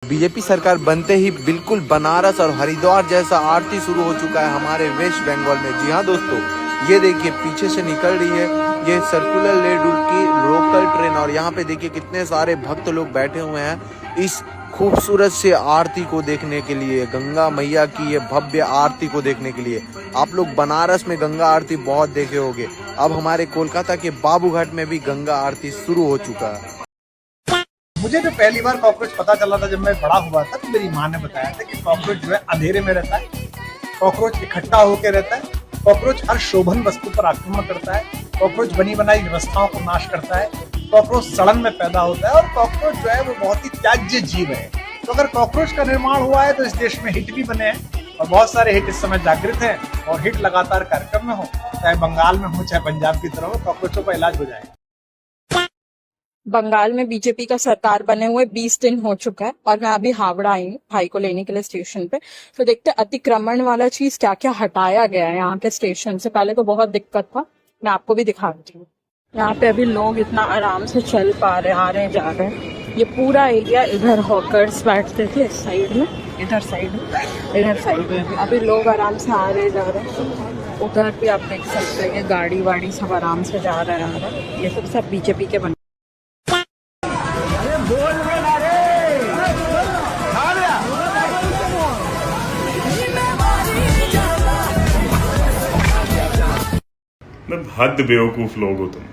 BJP सरकार बनते ही बिल्कुल बनारस और हरिद्वार जैसा आरती शुरू हो चुका है हमारे वेस्ट बंगाल में। जी हाँ दोस्तों, ये देखिए पीछे से निकल रही है ये सर्कुलर लेड रूट की लोकल ट्रेन और यहाँ पे देखिए कितने सारे भक्त लोग बैठे हुए हैं इस खूबसूरत से आरती को देखने के लिए, गंगा मैया की ये भव्य आरती को देखने के लिए। आप लोग बनारस में गंगा आरती बहुत देखे होंगे, अब हमारे कोलकाता के बाबूघाट में भी गंगा आरती शुरू हो चुका है। मुझे जो पहली बार कॉकरोच पता चला था जब मैं बड़ा हुआ था, तो मेरी माँ ने बताया था कि कॉकरोच जो है अंधेरे में रहता है, कॉकरोच इकट्ठा होकर रहता है, कॉकरोच हर शोभन वस्तु पर आक्रमण करता है, कॉकरोच बनी बनाई व्यवस्थाओं को नाश करता है, कॉकरोच सड़न में पैदा होता है और कॉकरोच जो है वो बहुत ही त्याज्य जीव है। तो अगर कॉकरोच का निर्माण हुआ है तो इस देश में हिट भी बने हैं और बहुत सारे हिट इस समय जागृत हैं और हिट लगातार कार्यक्रम में हो, चाहे बंगाल में हो चाहे पंजाब की तरह हो, कॉकरोचों का इलाज हो जाएगा। बंगाल में बीजेपी का सरकार बने हुए 20 दिन हो चुका है और मैं अभी हावड़ा आई हूँ भाई को लेने के लिए स्टेशन पे। तो देखते अतिक्रमण वाला चीज क्या क्या हटाया गया है यहाँ के स्टेशन से। पहले तो बहुत दिक्कत था, मैं आपको भी दिखाती हूँ। यहाँ पे अभी लोग इतना आराम से चल पा रहे, आ रहे जा रहे हैं। ये पूरा एरिया, इधर हॉकर्स बैठते थे इस साइड में, इधर साइड में अभी लोग आराम से आ रहे जा रहे हैं। उधर भी आप देख सकते हैं गाड़ी वाड़ी सब आराम से जा रहे हैं। ये सब बीजेपी के बने। हद बेवकूफ लोग हो तुम।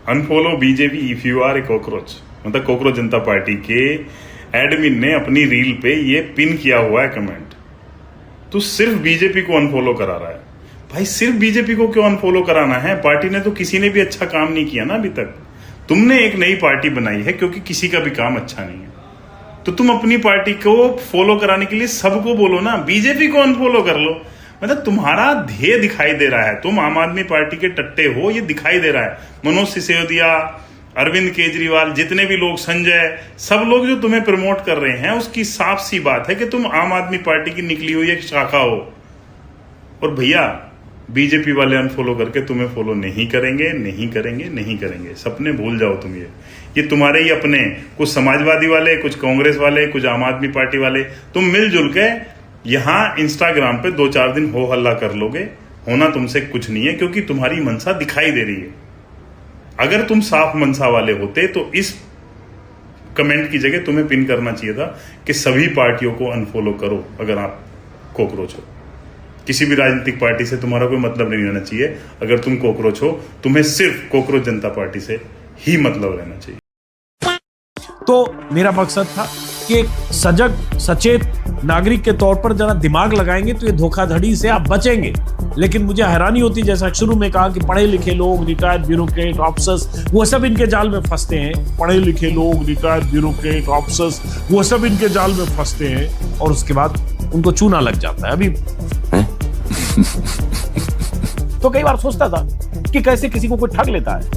Unfollow BJP if you are a cockroach. मतलब कॉकरोच जनता पार्टी के एडमिन ने अपनी रील पे ये पिन किया हुआ है कमेंट। तू सिर्फ बीजेपी को अनफॉलो करा रहा है। भाई सिर्फ बीजेपी को क्यों अनफॉलो कराना है? पार्टी ने तो किसी ने भी अच्छा काम नहीं किया ना अभी तक। तुमने एक नई पार्टी बनाई है क्योंकि किसी का भी काम अच्छा नहीं है, तो तुम अपनी पार्टी को फॉलो कराने के लिए सबको बोलो ना, बीजेपी को अनफॉलो कर लो। मतलब तुम्हारा ध्येय दिखाई दे रहा है, तुम आम आदमी पार्टी के टट्टे हो, ये दिखाई दे रहा है। मनोज सिसोदिया, अरविंद केजरीवाल, जितने भी लोग, संजय, सब लोग जो तुम्हें प्रमोट कर रहे हैं, उसकी साफ सी बात है कि तुम आम आदमी पार्टी की निकली हुई एक शाखा हो। और भैया बीजेपी वाले अनफॉलो करके तुम्हें फॉलो नहीं करेंगे, नहीं करेंगे, नहीं करेंगे। सपने भूल जाओ तुम। ये तुम्हारे ही अपने, कुछ समाजवादी वाले, कुछ कांग्रेस वाले, कुछ आम आदमी पार्टी वाले, तुम मिलजुल के यहां इंस्टाग्राम पे 2-4 दिन हो हल्ला कर लोगे। होना तुमसे कुछ नहीं है क्योंकि तुम्हारी मनसा दिखाई दे रही है। अगर तुम साफ मनसा वाले होते तो इस कमेंट की जगह तुम्हें पिन करना चाहिए था कि सभी पार्टियों को अनफॉलो करो। अगर आप कॉकरोच हो, किसी भी राजनीतिक पार्टी से तुम्हारा कोई मतलब नहीं रहना चाहिए। अगर तुम कॉकरोच हो, तुम्हें सिर्फ कॉकरोच जनता पार्टी से ही मतलब रहना चाहिए। तो मेरा मकसद था कि एक सजग सचेत नागरिक के तौर पर जरा दिमाग लगाएंगे तो ये धोखाधड़ी से आप बचेंगे। लेकिन मुझे हैरानी होती, जैसा शुरू में कहा कि पढ़े लिखे लोग, रिटायर्ड ब्यूरोक्रेट, ऑफिसर्स, वो सब इनके जाल में फंसते हैं। पढ़े लिखे लोग, रिटायर्ड ब्यूरोक्रेट, ऑफिसर्स, वो सब इनके जाल में फंसते हैं और उसके बाद उनको चूना लग जाता है। अभी तो कई बार सोचता था कि कैसे किसी को कोई ठग लेता है।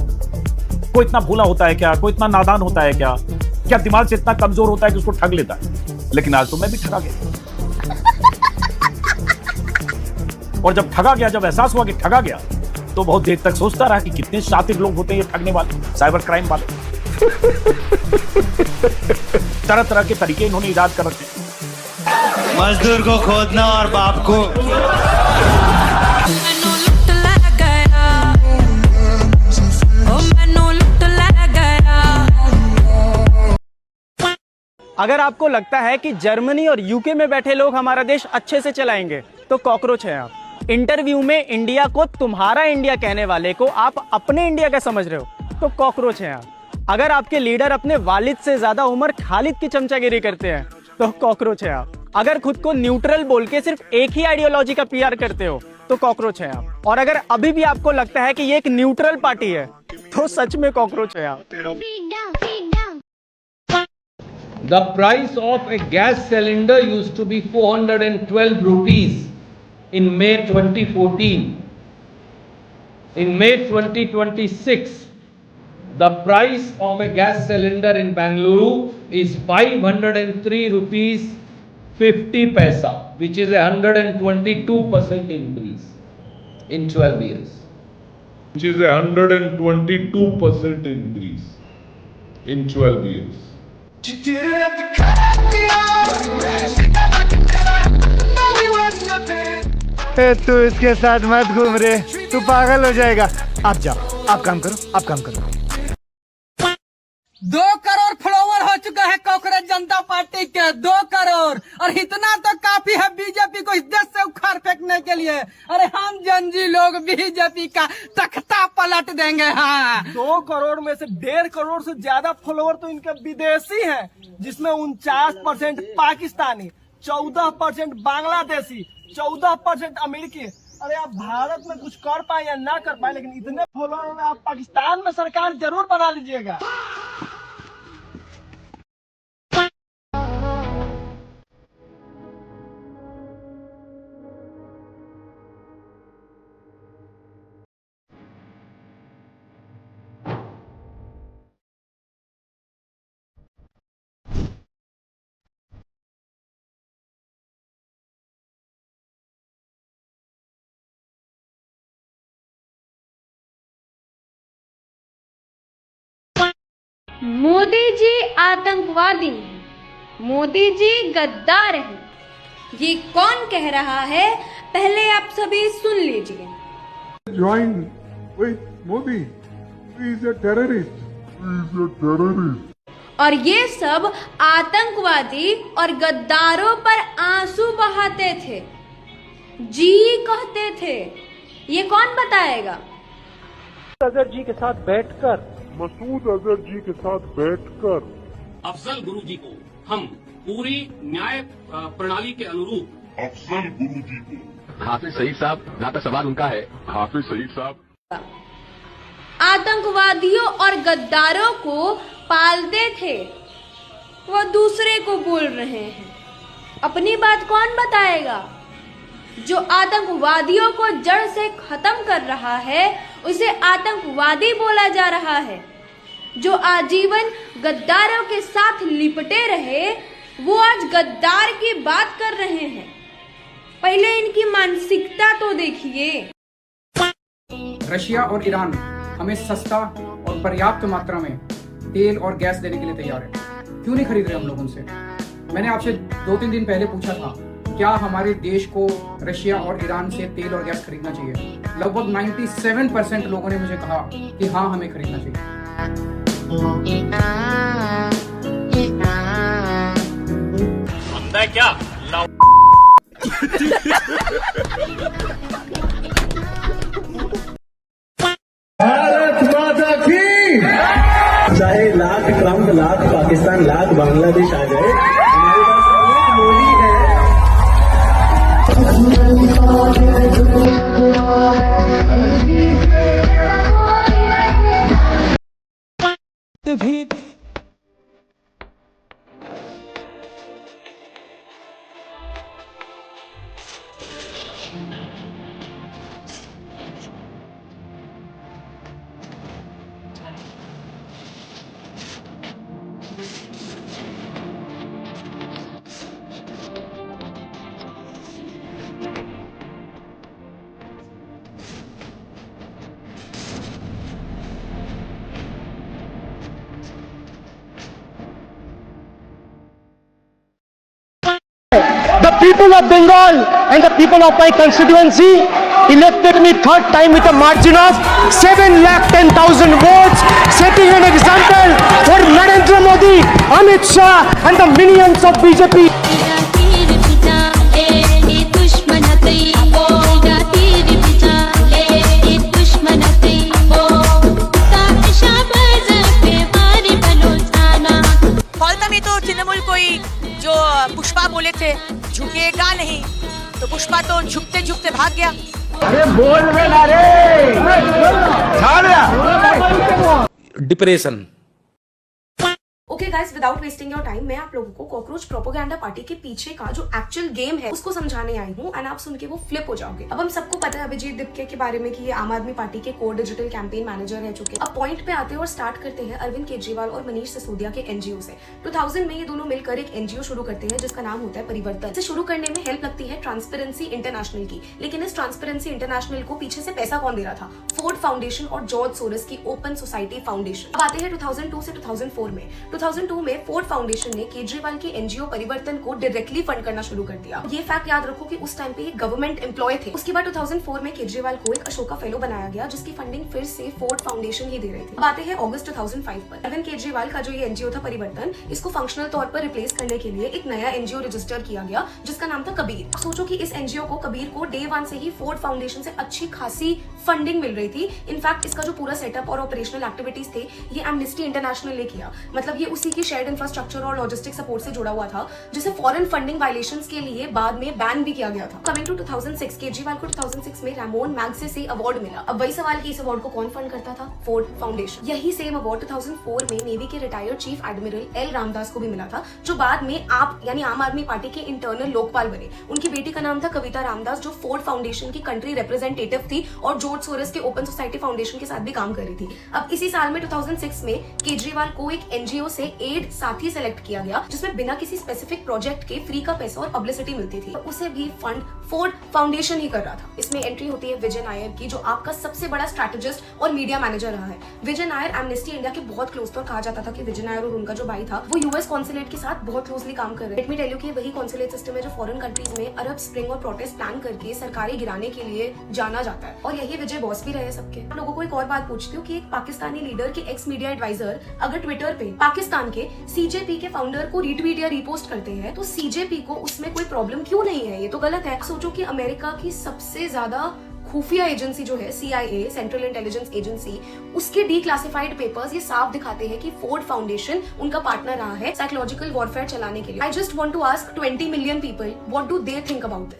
कोई इतना भोला होता है क्या? कोई इतना नादान होता है क्या? क्या दिमाग से इतना कमजोर होता है कि उसको ठग लेता है? लेकिन आज तो मैं भी ठगा गया। और जब ठगा गया, जब एहसास हुआ कि ठगा गया, तो बहुत देर तक सोचता रहा कि कितने शातिर लोग होते हैं ये ठगने वाले, साइबर क्राइम वाले। तरह तरह के तरीके इन्होंने इजाद कर रखे। मजदूर को खोदना और बाप को अगर आपको लगता है कि जर्मनी और यूके में बैठे लोग हमारा देश अच्छे से चलाएंगे तो कॉकरोच है आप। इंटरव्यू में इंडिया को तुम्हारा इंडिया कहने वाले को आप अपने इंडिया का समझ रहे हो तो कॉकरोच है आप। अगर आपके लीडर अपने वालिद से ज्यादा उमर खालिद की चमचागिरी करते हैं तो कॉकरोच है आप। अगर खुद को न्यूट्रल बोल के सिर्फ एक ही आइडियोलॉजी का पीआर करते हो तो कॉकरोच है आप। और अगर अभी भी आपको लगता है कि ये एक न्यूट्रल पार्टी है तो सच में कॉकरोच है आप। The price of a gas cylinder used to be 412 rupees in May 2014. In May 2026, the price of a gas cylinder in Bangalore is 503 rupees 50 paisa, which is a 122% increase in 12 years. Which is a 122% increase in 12 years. You didn't have to cut me off. तू इसके साथ मत घूम रे, तू पागल हो जाएगा। आप जाओ, आप काम करो, आप काम करो। 2 करोड़ फॉलोवर हो चुका है कांग्रेस जनता पार्टी के, 2 करोड़, और इतना तो काफी है बीजेपी को इस देश से उखाड़ फेंकने के लिए। अरे हम जनजी लोग बीजेपी का तख्ता पलट देंगे। हाँ, 2 करोड़ में से 1.5 करोड़ से ज्यादा फॉलोवर तो इनके विदेशी हैं, जिसमें 49% पाकिस्तानी, 14% बांग्लादेशी, 14% अमेरिकी। अरे आप भारत में कुछ कर पाए या ना कर पाए, लेकिन इतने फॉलोअर में आप पाकिस्तान में सरकार जरूर बना लीजिएगा। मोदी जी आतंकवादी हैं, मोदी जी गद्दार हैं। ये कौन कह रहा है, पहले आप सभी सुन लीजिए। Join with Modi. He is a terrorist. He is a terrorist. और ये सब आतंकवादी और गद्दारों पर आंसू बहाते थे, जी कहते थे। ये कौन बताएगा? अजहर जी के साथ बैठकर, मसूद अजहर जी के साथ बैठकर अफजल गुरु जी को हम पूरी न्याय प्रणाली के अनुरूप, अफजल गुरु जी को, हाफिज सईद साहब, जहाँ तक सवाल उनका है, हाफिज सईद साहब आतंकवादियों और गद्दारों को पालते थे, वो दूसरे को बोल रहे हैं। अपनी बात कौन बताएगा? जो आतंकवादियों को जड़ से खत्म कर रहा है उसे आतंकवादी बोला जा रहा है। जो आजीवन गद्दारों के साथ लिपटे रहे वो आज गद्दार की बात कर रहे हैं। पहले इनकी मानसिकता तो देखिए। रशिया और ईरान हमें सस्ता और पर्याप्त मात्रा में तेल और गैस देने के लिए तैयार है, क्यों नहीं खरीद रहे हम लोग उनसे? मैंने आपसे 2-3 दिन पहले पूछा था, क्या हमारे देश को रशिया और ईरान से तेल और गैस खरीदना चाहिए? लगभग 97% लोगों ने मुझे कहा कि हाँ, हमें खरीदना चाहिए। क्या भारत माता की। चाहे लाख ट्रंप, लाख पाकिस्तान, लाख बांग्लादेश आ जाए, हमारे पास मोदी है। The people of Bengal and the people of my constituency elected me 3rd time with a margin of 7,10,000 votes, setting an example for Narendra Modi, Amit Shah and the minions of BJP. फॉलता में तो तृणमूल कोई जो पुष्पा बोले थे झुकेगा नहीं, तो पुष्पा तो झुकते झुकते भाग गया। अरे बोल में ना रे, depression. Okay guys, without wasting your time मैं आप लोगों को कॉकरोच प्रोपेगेंडा पार्टी के पीछे का जो एक्चुअल गेम है उसको समझाने आई हूँ, एंड आप सुन के वो फ्लिप हो जाओगे। अब हम सबको पता है अभिजीत दिपके के बारे में कि ये आम आदमी पार्टी के कोर डिजिटल कैंपेन मैनेजर रह चुके। अब पॉइंट पे आते हैं और स्टार्ट करते हैं अरविंद केजरीवाल और मनीष सिसोदिया के एनजीओ से। 2000 में ये दोनों मिलकर एक एनजीओ शुरू करते हैं जिसका नाम होता है परिवर्तन। इसे शुरू करने में हेल्प लगती है ट्रांसपेरेंसी इंटरनेशनल की, लेकिन इस ट्रांसपेरेंसी इंटरनेशनल को पीछे से पैसा कौन दे रहा था? फोर्ड फाउंडेशन और जॉर्ज सोरस की ओपन सोसाइटी फाउंडेशन। अब आते हैं 2002 से 2004 में। 2002 में फोर्ड फाउंडेशन ने केजरीवाल के एनजीओ परिवर्तन को डायरेक्टली फंड करना शुरू कर दिया। ये फैक्ट याद रखो कि उस टाइम पे गवर्नमेंट एम्प्लॉय थे। उसके बाद 2004 में केजरीवाल को एक अशोका फेलो बनाया गया, जिसकी फंडिंग फिर से फोर्ड फाउंडेशन ही दे रही थी। अब आते हैं अगस्त 2005 पर। अरविंद केजरीवाल का जो ये एनजीओ था परिवर्तन, इसको फंक्शनल तौर पर रिप्लेस करने के लिए एक नया एनजीओ रजिस्टर किया गया, जिसका नाम था कबीर। सोचो कि इस एनजीओ को, कबीर को, डे 1 से ही फोर्ड फाउंडेशन से अच्छी खासी फंडिंग मिल रही थी। इनफैक्ट इसका जो पूरा सेटअप और ऑपरेशनल एक्टिविटीज थे, ये एमनेस्टी इंटरनेशनल ने किया। मतलब ये उसी की शेयर्ड इंफ्रास्ट्रक्चर और लॉजिस्टिक सपोर्ट से जुड़ा हुआ था, जिसे फॉरेन फंडिंग वायलेशंस के लिए बाद में बैन भी किया गया था। कमिंग टू 2006, केजरीवाल को 2006 में रामोन मैग्सेसे अवार्ड मिला। अब वही सवाल कि इस अवार्ड को कौन फंड करता था? Ford foundation. यही सेम अवार्ड 2004 में नेवी के retired chief admiral L Ramdas को भी मिला था, जो बाद में आप यानी आम आदमी पार्टी के इंटरनल लोकपाल बने। उनकी बेटी का नाम था कविता रामदास, जो फोर्ड फाउंडेशन की कंट्री रिप्रेजेंटेटिव थी और जॉर्ज सोरस के ओपन सोसाइटी फाउंडेशन के साथ भी काम कर रही थी। अब इसी साल में 2006 में केजरीवाल को एक एनजीओ से एड साथी सेलेक्ट किया गया, जिसमें बिना किसी स्पेसिफिक प्रोजेक्ट के फ्री का पैसा और पब्लिसिटी मिलती थी। उसे भी फंड फोर्ड फाउंडेशन ही कर रहा था। इसमें एंट्री होती है विजय नायर की, जो आपका सबसे बड़ा स्ट्रैटेजिस्ट और मीडिया मैनेजर रहा है। विजय नायर एमनेस्टी इंडिया के बहुत क्लोज थे और कहा जाता था कि विजय नायर और उनका जो भाई था वो यूएस कॉन्सुलेट के साथ बहुत क्लोजली काम कर रहे हैं। लेट मी टेल यू कि वही कॉन्सुलेट सिस्टम है जो फॉरेन कंट्रीज में अरब स्प्रिंग और प्रोटेस्ट प्लान करके सरकारी गिराने के लिए जाना जाता है, और यही विजय बॉस भी रहे सबके। लोगों को एक और बात पूछती हूँ कि एक पाकिस्तानी लीडर के एक्स मीडिया एडवाइजर अगर ट्विटर पे पाकिस्तान के सीजेपी के फाउंडर को रीट्वीट या रीपोस्ट करते हैं, तो सीजेपी को उसमें कोई प्रॉब्लम क्यों नहीं है? ये तो गलत है। सोचो कि अमेरिका की सबसे ज्यादा खुफिया एजेंसी जो है CIA, सेंट्रल इंटेलिजेंस एजेंसी, उसके डीक्लासिफाइड पेपर्स ये साफ दिखाते हैं कि फोर्ड फाउंडेशन उनका पार्टनर रहा है साइकोलॉजिकल वॉरफेयर चलाने के लिए। I just want to ask 20 million people, what do they think about this?